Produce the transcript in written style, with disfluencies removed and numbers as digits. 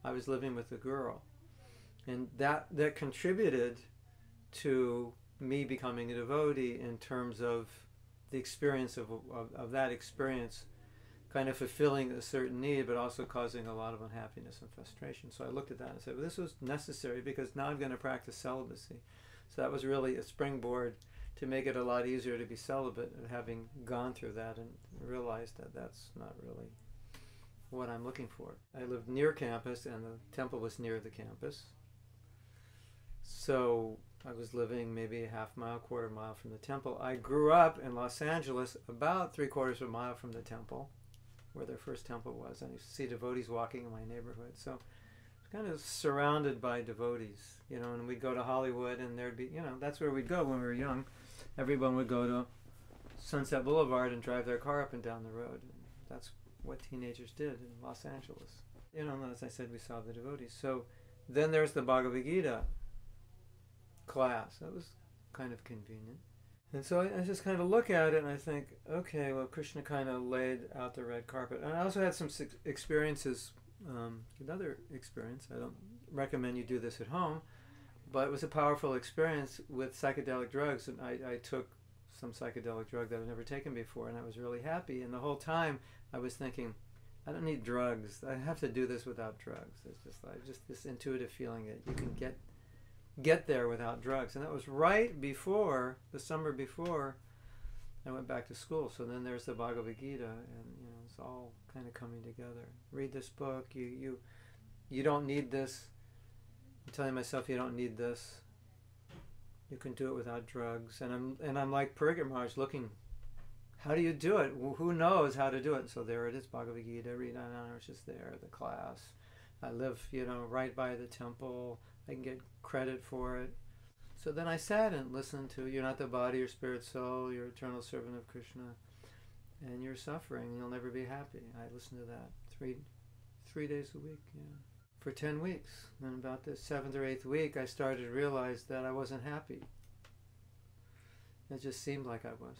I was living with a girl. And that contributed to me becoming a devotee in terms of the experience of that experience kind of fulfilling a certain need, but also causing a lot of unhappiness and frustration. So I looked at that and said, well, this was necessary because now I'm going to practice celibacy. So that was really a springboard to make it a lot easier to be celibate, and having gone through that and realized that that's not really what I'm looking for. I lived near campus, and the temple was near the campus. So I was living maybe a half mile, quarter mile from the temple. I grew up in Los Angeles, about 3/4 of a mile from the temple, where their first temple was. And I used to see devotees walking in my neighborhood. So I was kind of surrounded by devotees, you know, and we'd go to Hollywood, and there'd be, you know, that's where we'd go when we were young. Everyone would go to Sunset Boulevard and drive their car up and down the road. And that's what teenagers did in Los Angeles. You know, and as I said, we saw the devotees. So then there's the Bhagavad Gita class. That was kind of convenient. And so I just kind of look at it and I think, okay, well, Krishna kind of laid out the red carpet. And I also had some experiences, another experience. I don't recommend you do this at home, but it was a powerful experience with psychedelic drugs. And I took some psychedelic drug that I'd never taken before, and I was really happy. And the whole time I was thinking, I don't need drugs. I have to do this without drugs. It's just this intuitive feeling that you can get there without drugs. And that was right before, the summer before I went back to school. So then there's the Bhagavad Gita, and you know, it's all kind of coming together. Read this book. You don't need this. I'm telling myself, you don't need this. You can do it without drugs. And I'm like Purgit Maharaj, looking, how do you do it? Well, who knows how to do it? So there it is, Bhagavad Gita. Every 9 hours just there, the class. I live, you know, right by the temple. I can get credit for it. So then I sat and listened to, you're not the body or spirit soul, you're eternal servant of Krishna, and you're suffering, you'll never be happy. I listened to that three days a week, yeah, for 10 weeks. And about the 7th or 8th week, I started to realize that I wasn't happy. It just seemed like I was.